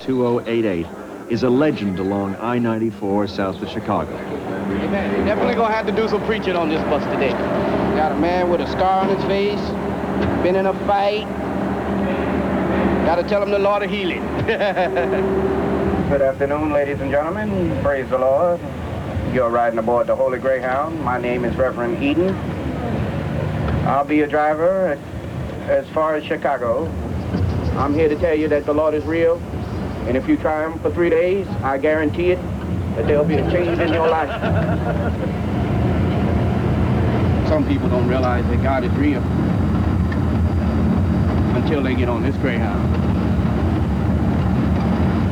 2088, is a legend along I-94 south of Chicago. Hey man, you're definitely gonna have to do some preaching on this bus today. Got a man with a scar on his face, been in a fight. Gotta tell him the Lord will heal him. Good afternoon, ladies and gentlemen. Praise the Lord. You're riding aboard the Holy Greyhound. My name is Reverend Eden. I'll be your driver as far as Chicago. I'm here to tell you that the Lord is real. And if you try him for 3 days, I guarantee it that there'll be a change in your life. Some people don't realize that God is real until they get on this Greyhound.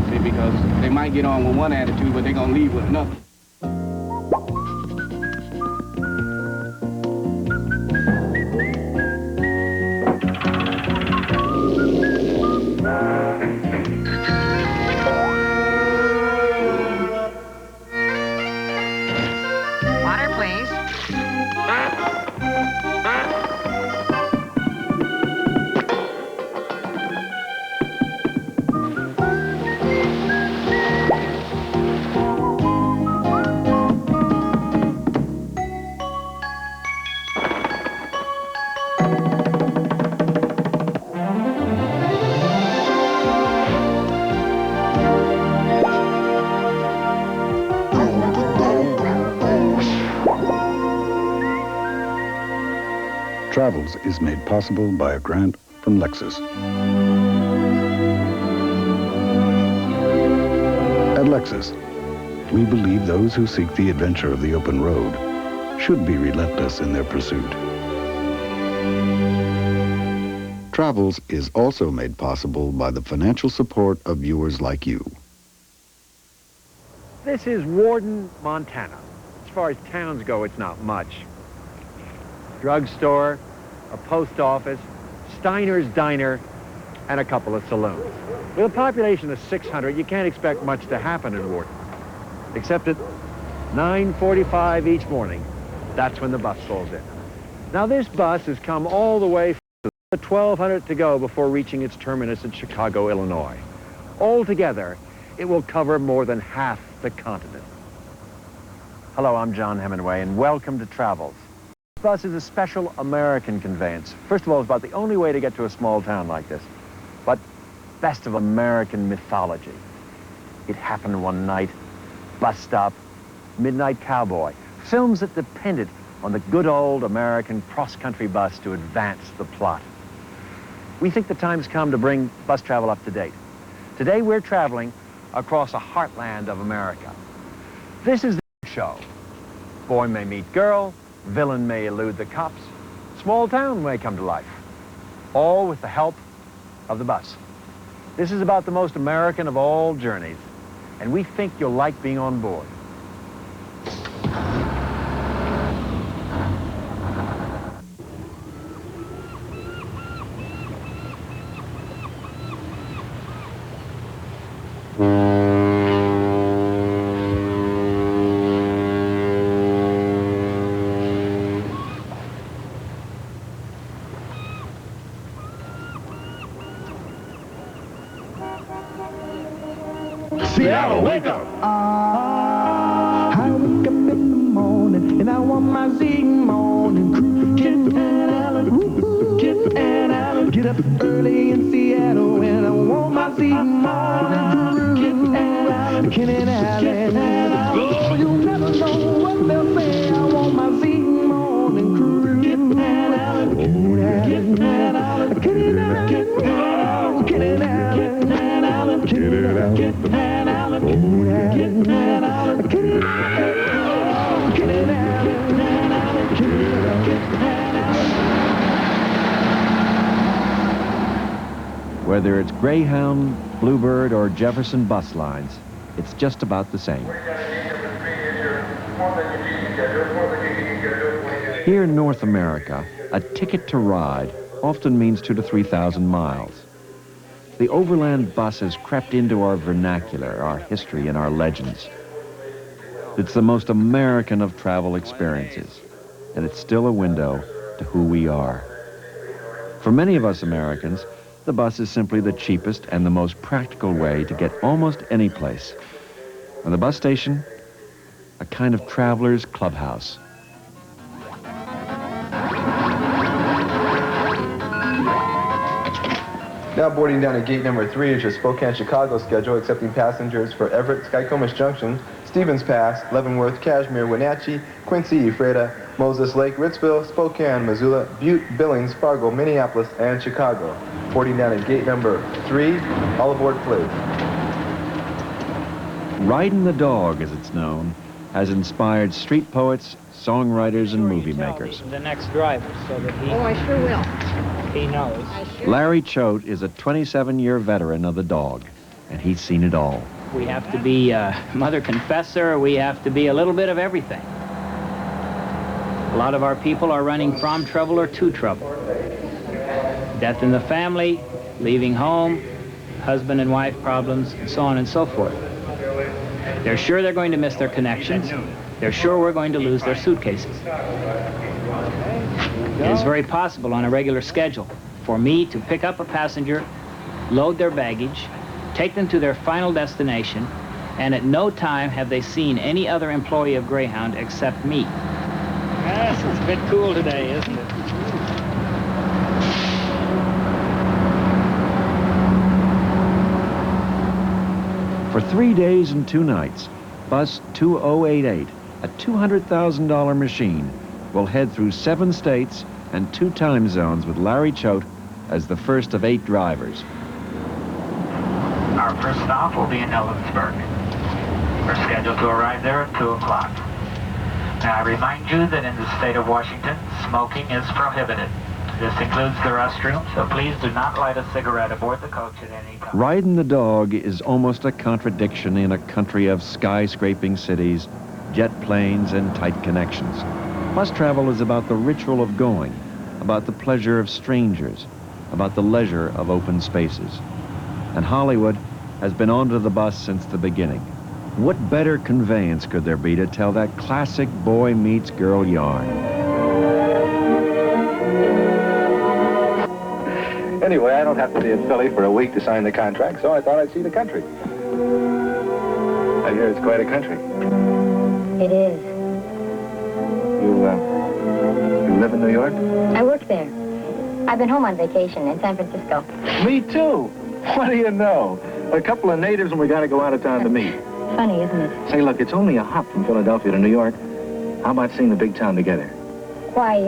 See, because they might get on with one attitude, but they're gonna leave with another. Travels is made possible by a grant from Lexus. At Lexus, we believe those who seek the adventure of the open road should be relentless in their pursuit. Travels is also made possible by the financial support of viewers like you. This is Warden, Montana. As far as towns go, it's not much. Drugstore, a post office, Steiner's Diner, and a couple of saloons. With a population of 600, you can't expect much to happen in Warden. Except at 9:45 each morning, that's when the bus pulls in. Now this bus has come all the way from 1,200 to go before reaching its terminus in Chicago, Illinois. Altogether, it will cover more than half the continent. Hello, I'm John Hemingway, and welcome to Travels. This bus is a special American conveyance. First of all, it's about the only way to get to a small town like this. But best of American mythology. It happened one night, bus stop, midnight cowboy. Films that depended on the good old American cross-country bus to advance the plot. We think the time's come to bring bus travel up to date. Today we're traveling across a heartland of America. This is the show. Boy may meet girl, villain may elude the cops, small town may come to life, all with the help of the bus. This is about the most American of all journeys, and we think you'll like being on board. Seattle, wake up! I wake up in the morning and I want my Z morning crew. Kit and Alan, Kit and Alan. Get up early in Seattle and I want my Z morning crew. Kit and Alan, Kit and Alan. Oh, you'll never know what they'll say. I want my Z morning crew. Kit and Alan, Kit and Alan, Kit and Alan, Kit and Alan, Kit and Alan, Kit and Alan. Whether it's Greyhound, Bluebird, or Jefferson bus lines, it's just about the same. Here in North America, a ticket to ride often means 2,000 to 3,000 miles. The overland bus has crept into our vernacular, our history, and our legends. It's the most American of travel experiences, and it's still a window to who we are. For many of us Americans, the bus is simply the cheapest and the most practical way to get almost any place. And the bus station, a kind of traveler's clubhouse. Now boarding down at gate number 3 is your Spokane-Chicago schedule, accepting passengers for Everett, Skycomas Junction, Stevens Pass, Leavenworth, Kashmir, Wenatchee, Quincy, Ephrata, Moses Lake, Ritzville, Spokane, Missoula, Butte, Billings, Fargo, Minneapolis, and Chicago. Boarding down at gate number 3, all aboard please. Riding the Dog, as it's known, has inspired street poets, songwriters, and movie makers. The next driver, so that he... Oh, I sure will. He knows. Larry Choate is a 27-year veteran of the Dog, and he's seen it all. We have to be a mother confessor. We have to be a little bit of everything. A lot of our people are running from trouble or to trouble. Death in the family, leaving home, husband and wife problems, and so on and so forth. They're sure they're going to miss their connections. They're sure we're going to lose their suitcases. It is very possible on a regular schedule for me to pick up a passenger, load their baggage, take them to their final destination, and at no time have they seen any other employee of Greyhound except me. Yes, it's a bit cool today, isn't it? For 3 days and 2 nights, Bus 2088, a $200,000 machine, will head through 7 states and 2 time zones with Larry Choate as the first of 8 drivers. Our first stop will be in Ellensburg. We're scheduled to arrive there at 2 o'clock. Now, I remind you that in the state of Washington, smoking is prohibited. This includes the restroom, so please do not light a cigarette aboard the coach at any time. Riding the Dog is almost a contradiction in a country of skyscraping cities, jet planes, and tight connections. Bus travel is about the ritual of going, about the pleasure of strangers, about the leisure of open spaces. And Hollywood has been onto the bus since the beginning. What better conveyance could there be to tell that classic boy meets girl yarn? Anyway, I don't have to be in Philly for a week to sign the contract, so I thought I'd see the country. I hear it's quite a country. It is. You live in New York? I work there. I've been home on vacation in San Francisco. Me too. What do you know? A couple of natives and we got to go out of town to meet. Funny, isn't it? Say, look, it's only a hop from Philadelphia to New York. How about seeing the big town together? Why,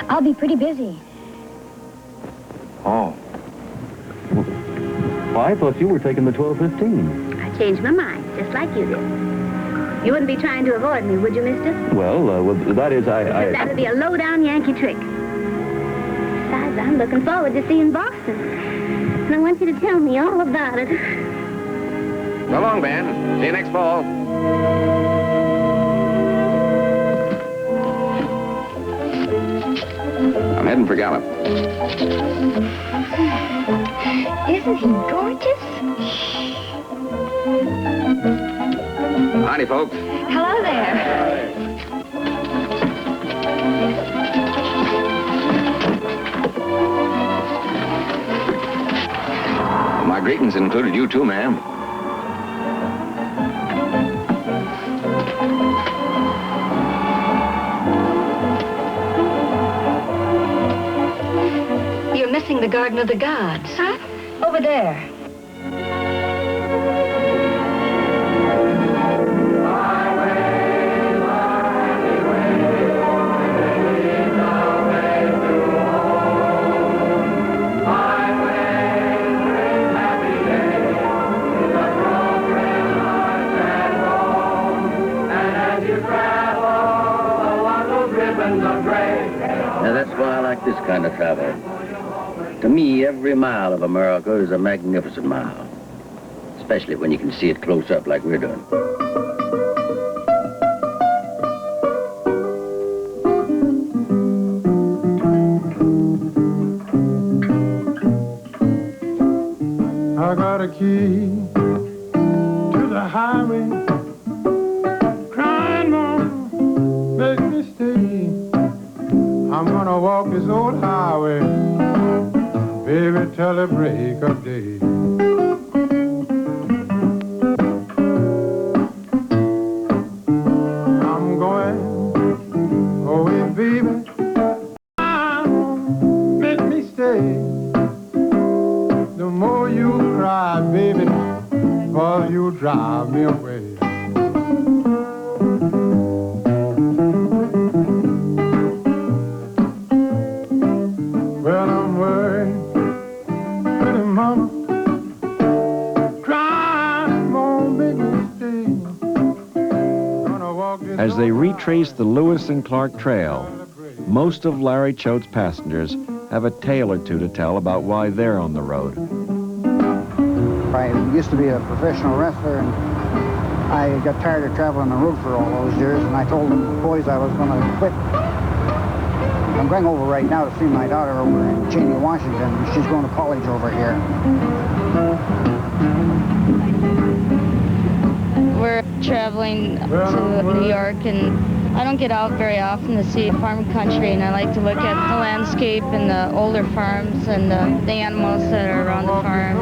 I'll be pretty busy. Oh. Well, I thought you were taking the 12:15. I changed my mind, just like you did. You wouldn't be trying to avoid me, would you, mister? Well, that is, That would be a low-down Yankee trick. Besides, I'm looking forward to seeing Boston. And I want you to tell me all about it. So long, Ben. See you next fall. I'm heading for Gallup. Isn't he gorgeous? Howdy, folks. Hello there. My greetings included you too, ma'am. You're missing the Garden of the Gods. Huh? Over there. Now, that's why I like this kind of travel. To me, every mile of America is a magnificent mile, especially when you can see it close up like we're doing. I got a key to the highway, crying, Mama, make me stay. I'm gonna gonna walk this old highway, baby, till the break of day. I'm going away, baby. Make me stay. The more you cry, baby, the more you drive me away. Well, I'm worried, pretty mama, crying won't make me stay. Gonna walk this As they retrace the Lewis and Clark Trail, most of Larry Choate's passengers have a tale or two to tell about why they're on the road. I used to be a professional wrestler, and I got tired of traveling the road for all those years, and I told the boys I was going to quit. I'm going over right now to see my daughter over in Cheney, Washington. She's going to college over here. We're traveling to New York, and I don't get out very often to see farm country, and I like to look at the landscape and the older farms and the animals that are around the farm.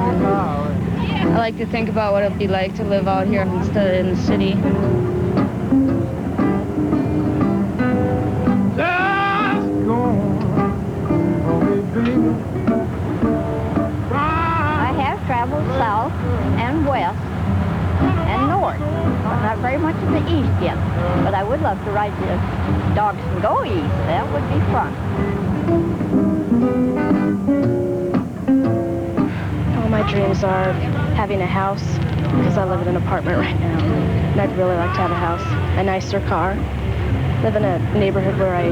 And I like to think about what it would be like to live out here instead of in the city. I have traveled south and west and north, but not very much to the east yet. But I would love to ride the dogs and go east. That would be fun. All my dreams are having a house, because I live in an apartment right now. And I'd really like to have a house, a nicer car, live in a neighborhood where I,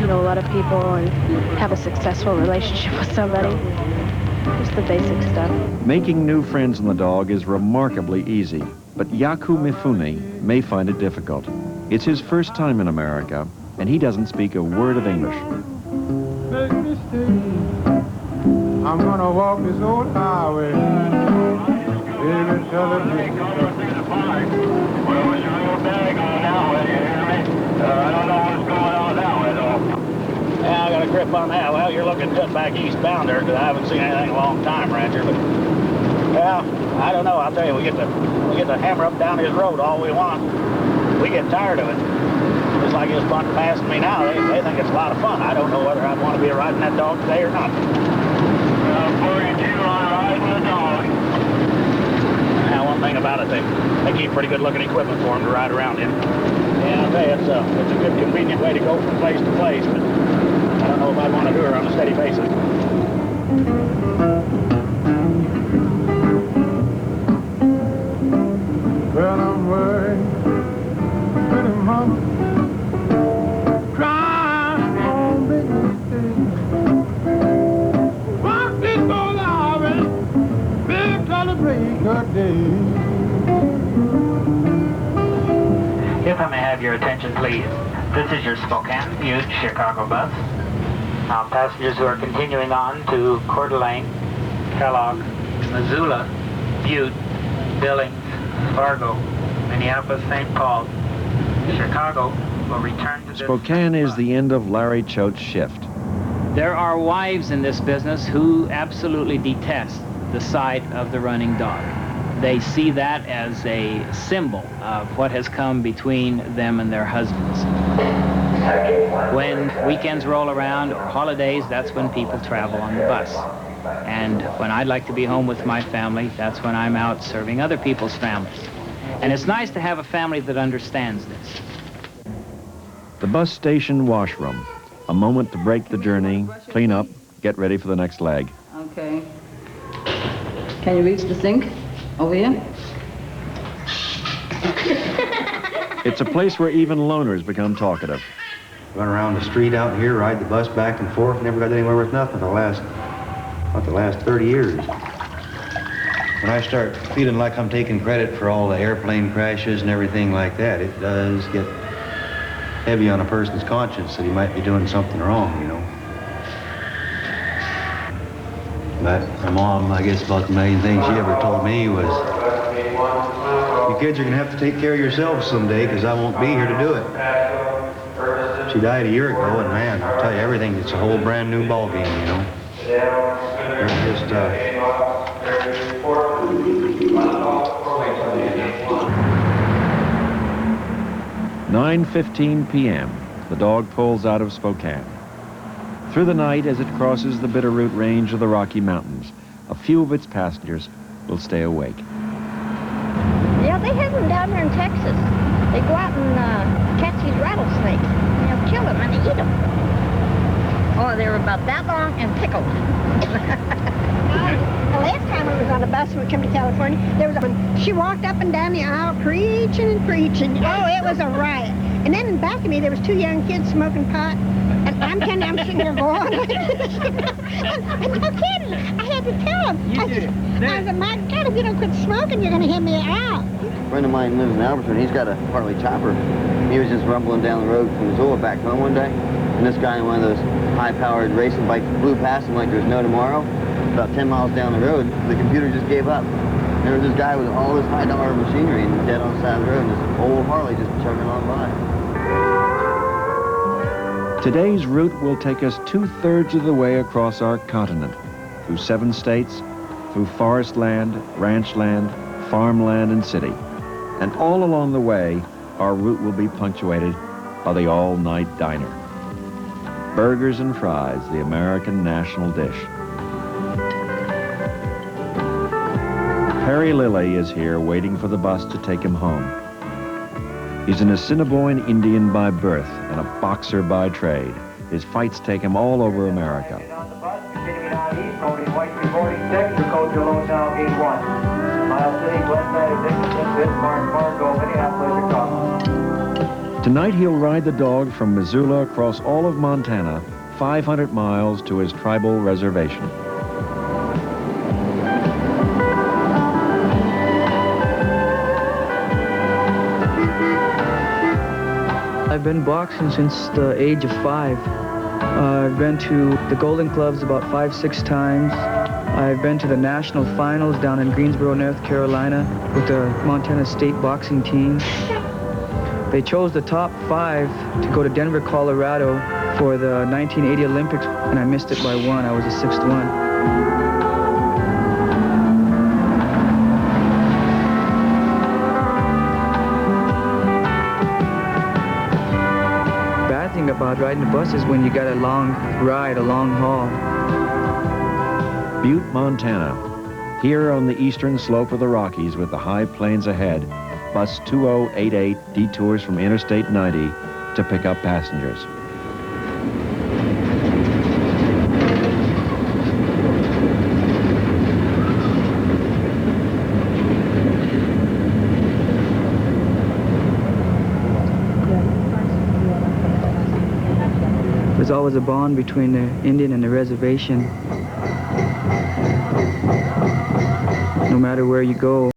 know a lot of people and have a successful relationship with somebody. Just the basic stuff. Making new friends on the dog is remarkably easy, but Yaku Mifune may find it difficult. It's his first time in America, and he doesn't speak a word of English. Make me stay. I'm gonna walk this old highway, baby, till the break of day. I don't know what's going on that way, though. Yeah, I got a grip on that. Well, you're looking just back eastbounder, because I haven't seen anything in a long time, Rancher. But, yeah, I don't know. I'll tell you, we get to hammer up down his road all we want. We get tired of it. Just like this bunch passing me now, they think it's a lot of fun. I don't know whether I'd want to be riding that dog today or not. 42 on riding the dog. Now, one thing about it, they keep pretty good-looking equipment for him to ride around in. Yeah, I'll tell you, it's a good, convenient way to go from place to place, but I don't know if I'd want to do it on a steady basis. Well, I'm worried, pretty mama, crying won't make me stay. Walk this old highway, baby, till the break of day. If I may have your attention, please. This is your Spokane Butte Chicago bus. Now, passengers who are continuing on to Coeur d'Alene, Kellogg, Missoula, Butte, Billings, Fargo, Minneapolis, St. Paul, Chicago will return to this... Spokane is the end of Larry Choate's shift. There are wives in this business who absolutely detest the sight of the running dog. They see that as a symbol of what has come between them and their husbands. When weekends roll around or holidays, that's when people travel on the bus. And when I'd like to be home with my family, that's when I'm out serving other people's families. And it's nice to have a family that understands this. The bus station washroom. A moment to break the journey, clean up, get ready for the next leg. Okay. Can you reach the sink? Over here? It's a place where even loners become talkative. Run around the street out here, ride the bus back and forth, never got anywhere with nothing for the last 30 years. When I start feeling like I'm taking credit for all the airplane crashes and everything like that, it does get heavy on a person's conscience that he might be doing something wrong, you know. But my mom, I guess about the main thing she ever told me was, you kids are going to have to take care of yourselves someday because I won't be here to do it. She died a year ago, and man, I'll tell you, everything, it's a whole brand new ball game, you know. They're just, 9:15 p.m. The dog pulls out of Spokane. Through the night, as it crosses the Bitterroot Range of the Rocky Mountains, a few of its passengers will stay awake. Yeah, they have them down there in Texas. They go out and catch these rattlesnakes. And they'll kill them and they eat them. Oh, they were about that long and pickled. The last time I was on a bus when we came to California, there was she walked up and down the aisle preaching and preaching. Oh, it was a riot. And then in back of me, there was two young kids smoking pot. And I'm sitting there going like this. I'm no kidding. I had to tell them. I said, my God, if you don't quit smoking, you're going to hit me out. A friend of mine lives in Alberton. He's got a Harley chopper. He was just rumbling down the road from Missoula back home one day. And this guy in one of those high-powered racing bikes blew past him like there's no tomorrow. About 10 miles down the road, the computer just gave up. There was this guy with all this high-dollar machinery and dead on the side of the road, and this old Harley just chugging on by. Today's route will take us 2/3 of the way across our continent, through 7 states, through forest land, ranch land, farmland, and city. And all along the way, our route will be punctuated by the all-night diner. Burgers and fries, the American national dish. Harry Lilly is here waiting for the bus to take him home. He's an Assiniboine Indian by birth and a boxer by trade. His fights take him all over America. Tonight he'll ride the dog from Missoula across all of Montana, 500 miles to his tribal reservation. I've been boxing since the age of 5. I've been to the Golden Clubs about 5-6 times. I've been to the national finals down in Greensboro, North Carolina with the Montana State boxing team. They chose the top 5 to go to Denver, Colorado for the 1980 Olympics, and I missed it by 1. I was the 6th one. About riding the bus is when you got a long ride, a long haul. Butte, Montana. Here on the eastern slope of the Rockies with the high plains ahead, bus 2088 detours from Interstate 90 to pick up passengers. There's always a bond between the Indian and the reservation. No matter where you go,